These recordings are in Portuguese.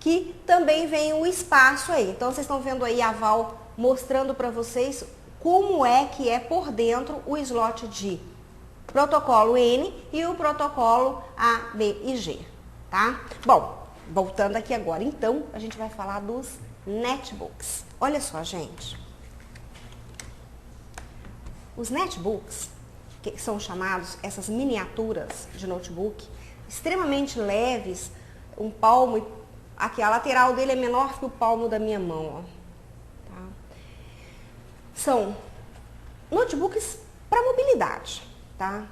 que também vem o espaço aí. Então, vocês estão vendo aí a Val mostrando para vocês como é que é por dentro o slot de protocolo N e o protocolo A, B e G, tá? Bom, voltando aqui agora, então, a gente vai falar dos netbooks. Olha só, gente. Os netbooks, que são chamados essas miniaturas de notebook, extremamente leves, um palmo, aqui a lateral dele é menor que o palmo da minha mão, ó. Tá? São notebooks para mobilidade, tá?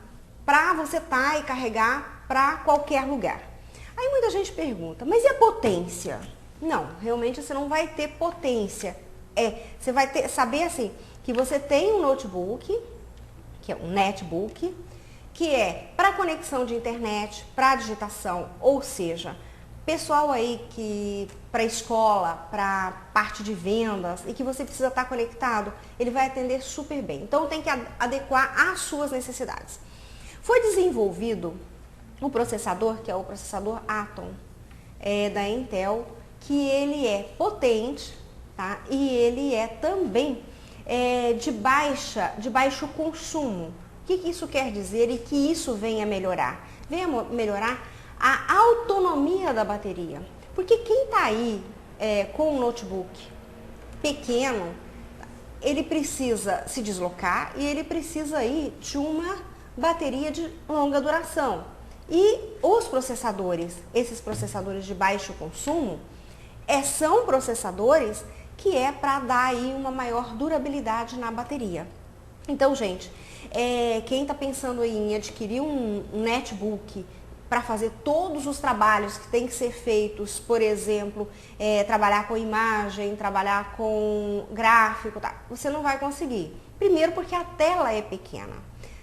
Para você e carregar para qualquer lugar. Aí muita gente pergunta, mas e a potência? Não, realmente você não vai ter potência. Você vai saber assim, que você tem um notebook, que é um netbook, que é para conexão de internet, para digitação, ou seja, pessoal aí que para escola, para parte de vendas e que você precisa estar conectado, ele vai atender super bem. Então tem que adequar às suas necessidades. Foi desenvolvido o processador, que é o processador Atom, da Intel, que ele é potente, tá? E ele é também de baixo consumo. O que isso quer dizer e que isso vem a melhorar? Vem a melhorar a autonomia da bateria. Porque quem está aí com um notebook pequeno, ele precisa se deslocar e ele precisa aí de uma bateria de longa duração. E os processadores, esses processadores de baixo consumo, são processadores que para dar aí uma maior durabilidade na bateria. Então, gente, quem está pensando aí em adquirir um netbook para fazer todos os trabalhos que tem que ser feitos, por exemplo, trabalhar com imagem, trabalhar com gráfico, tá? Você não vai conseguir. Primeiro, porque a tela é pequena.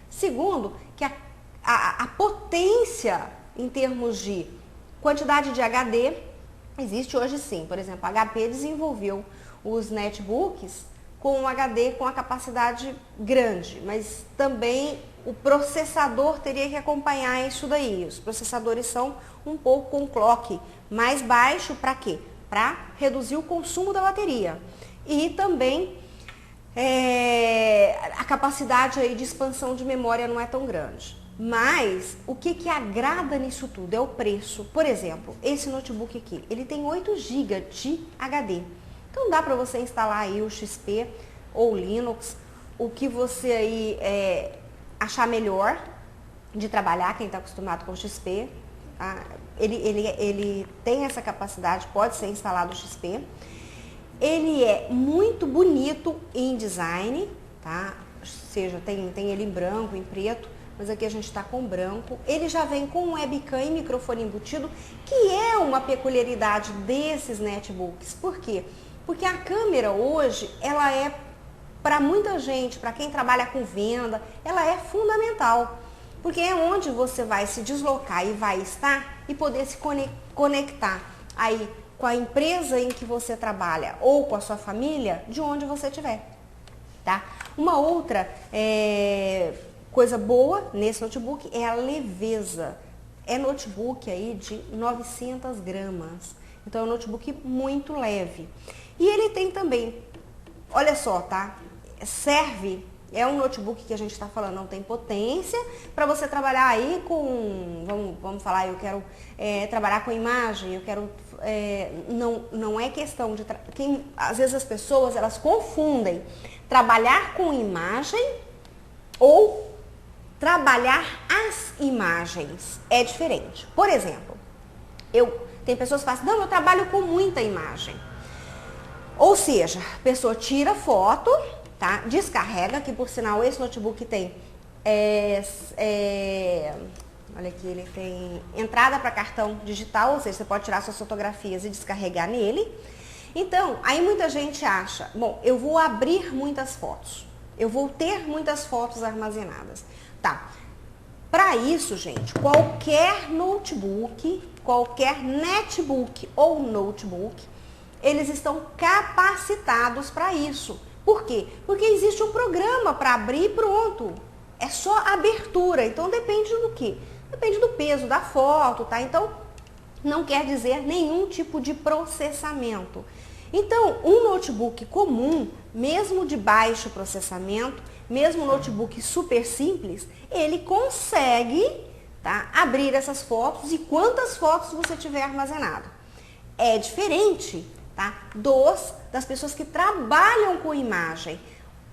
Segundo, que a potência em termos de quantidade de HD existe hoje sim. Por exemplo, a HP desenvolveu os netbooks com um HD com a capacidade grande, mas também o processador teria que acompanhar isso daí. Os processadores são um pouco com clock mais baixo, para quê? Para reduzir o consumo da bateria. E também a capacidade aí de expansão de memória não é tão grande. Mas o que agrada nisso tudo é o preço. Por exemplo, esse notebook aqui, ele tem 8 GB de HD. Então dá para você instalar aí o XP ou Linux, o que você aí achar melhor de trabalhar, quem está acostumado com o XP. Tá? Ele tem essa capacidade, pode ser instalado o XP. Ele é muito bonito em design, tá? Ou seja, tem ele em branco, em preto, mas aqui a gente está com branco. Ele já vem com webcam e microfone embutido, que é uma peculiaridade desses netbooks. Por quê? Porque a câmera hoje, ela é, para muita gente, para quem trabalha com venda, ela é fundamental. Porque é onde você vai se deslocar e vai estar e poder se conectar aí com a empresa em que você trabalha ou com a sua família, de onde você estiver, tá? Uma outra coisa boa nesse notebook é a leveza. É notebook aí de 900 gramas. Então é um notebook muito leve. E ele tem também, olha só, tá? É um notebook que a gente está falando, não tem potência, para você trabalhar aí com, vamos falar, eu quero trabalhar com imagem, eu quero, não é questão de, às vezes as pessoas, elas confundem trabalhar com imagem ou trabalhar as imagens, é diferente. Por exemplo, tem pessoas que falam assim, não, eu trabalho com muita imagem. Ou seja, a pessoa tira foto, tá? Descarrega, que por sinal esse notebook tem, olha aqui, ele tem entrada para cartão digital, ou seja, você pode tirar suas fotografias e descarregar nele. Então, aí muita gente acha, bom, eu vou abrir muitas fotos, eu vou ter muitas fotos armazenadas. Tá, para isso, gente, qualquer notebook, qualquer netbook ou notebook, eles estão capacitados para isso. Por quê? Porque existe um programa para abrir e pronto. É só abertura. Então depende do quê? Depende do peso da foto, tá? Então não quer dizer nenhum tipo de processamento. Então, um notebook comum, mesmo de baixo processamento, mesmo um notebook super simples, ele consegue, tá, abrir essas fotos e quantas fotos você tiver armazenado. É diferente, tá, das pessoas que trabalham com imagem.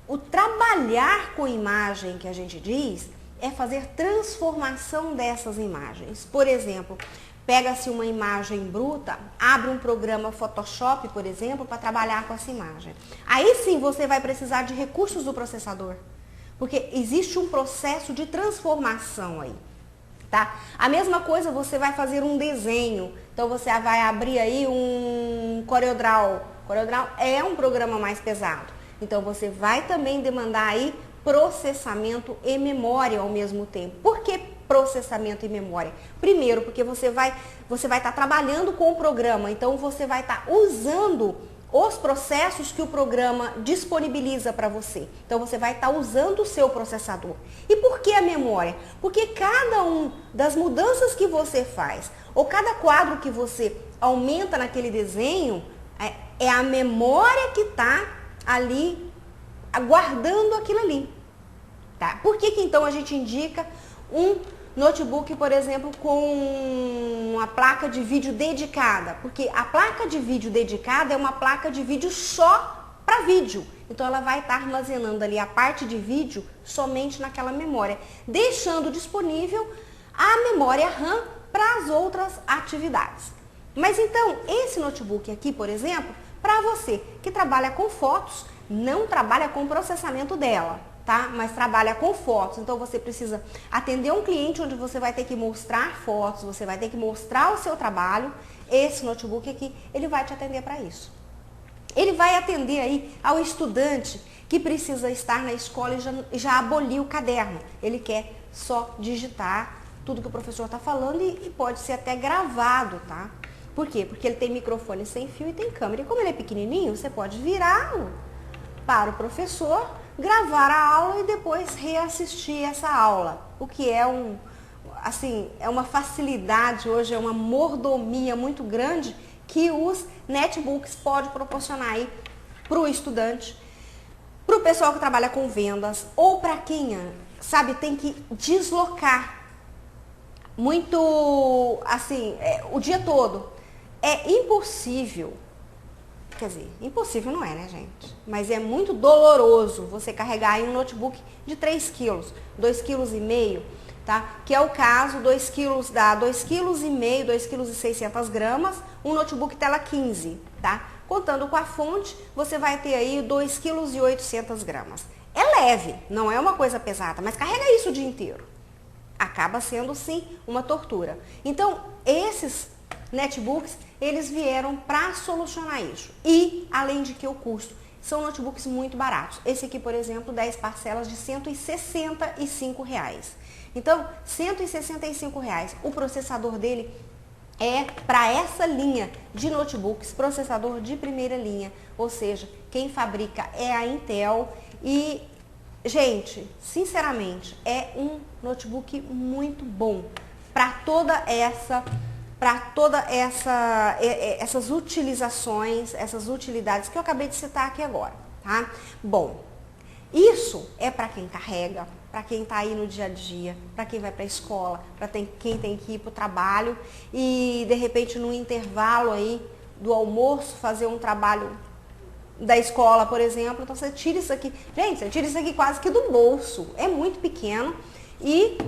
O trabalhar com imagem, que a gente diz, é fazer transformação dessas imagens. Por exemplo, pega-se uma imagem bruta, abre um programa Photoshop, por exemplo, para trabalhar com essa imagem. Aí sim você vai precisar de recursos do processador, porque existe um processo de transformação aí, tá? A mesma coisa você vai fazer um desenho, então você vai abrir aí um CorelDRAW. CorelDRAW é um programa mais pesado, então você vai também demandar aí processamento e memória ao mesmo tempo. Por que processamento e memória? Primeiro, porque você vai estar trabalhando com o programa, então você vai estar usando os processos que o programa disponibiliza para você. Então você vai estar usando o seu processador. E por que a memória? Porque cada um das mudanças que você faz, ou cada quadro que você aumenta naquele desenho, é a memória que está ali aguardando aquilo ali. Tá? Por que então a gente indica um notebook, por exemplo, com uma placa de vídeo dedicada? Porque a placa de vídeo dedicada é uma placa de vídeo só para vídeo. Então ela vai estar armazenando ali a parte de vídeo somente naquela memória, deixando disponível a memória RAM para as outras atividades. Mas então, esse notebook aqui, por exemplo, para você que trabalha com fotos, não trabalha com o processamento dela, tá? Mas trabalha com fotos. Então você precisa atender um cliente onde você vai ter que mostrar fotos, você vai ter que mostrar o seu trabalho. Esse notebook aqui, ele vai te atender para isso. Ele vai atender aí ao estudante que precisa estar na escola e já aboliu o caderno. Ele quer só digitar tudo que o professor está falando e pode ser até gravado, tá? Por quê? Porque ele tem microfone sem fio e tem câmera. E como ele é pequenininho, você pode virá-lo para o professor, gravar a aula e depois reassistir essa aula. O que é é uma facilidade hoje, é uma mordomia muito grande que os netbooks podem proporcionar aí para o estudante, para o pessoal que trabalha com vendas ou para quem, sabe, tem que deslocar muito, o dia todo. É impossível. Quer dizer, impossível não é, né, gente? Mas é muito doloroso você carregar aí um notebook de 3 quilos, 2,5 kg, tá? Que é o caso, 2 quilos dá 2,5 kg, 2,6 kg, um notebook tela 15, tá? Contando com a fonte, você vai ter aí 2,8 kg. É leve, não é uma coisa pesada, mas carrega isso o dia inteiro. Acaba sendo, sim, uma tortura. Então, esses netbooks, eles vieram para solucionar isso. E, além de que o custo, são notebooks muito baratos. Esse aqui, por exemplo, 10 parcelas de R$ 165. Então, R$ 165. O processador dele é para essa linha de notebooks, processador de primeira linha. Ou seja, quem fabrica é a Intel. E, gente, sinceramente, é um notebook muito bom para essas utilizações, essas utilidades que eu acabei de citar aqui agora, tá? Bom, isso é para quem carrega, para quem está aí no dia a dia, para quem vai para a escola, para quem tem que ir para o trabalho e, de repente, no intervalo aí do almoço, fazer um trabalho da escola, por exemplo. Então, você tira isso aqui. Gente, você tira isso aqui quase que do bolso. É muito pequeno. E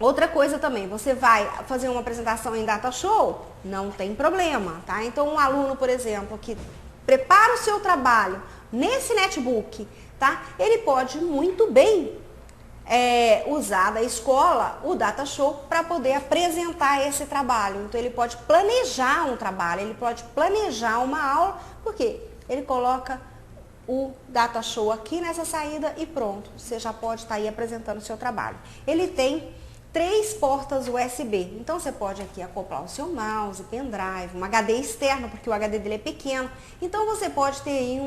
outra coisa também, você vai fazer uma apresentação em data show, não tem problema, tá? Então, um aluno, por exemplo, que prepara o seu trabalho nesse netbook, tá? Ele pode muito bem usar da escola o data show para poder apresentar esse trabalho. Então, ele pode planejar um trabalho, ele pode planejar uma aula, porque ele coloca o data show aqui nessa saída e pronto, você já pode estar aí apresentando o seu trabalho. Ele tem 3 portas USB, então você pode aqui acoplar o seu mouse, pendrive, um HD externo, porque o HD dele é pequeno, então você pode ter aí um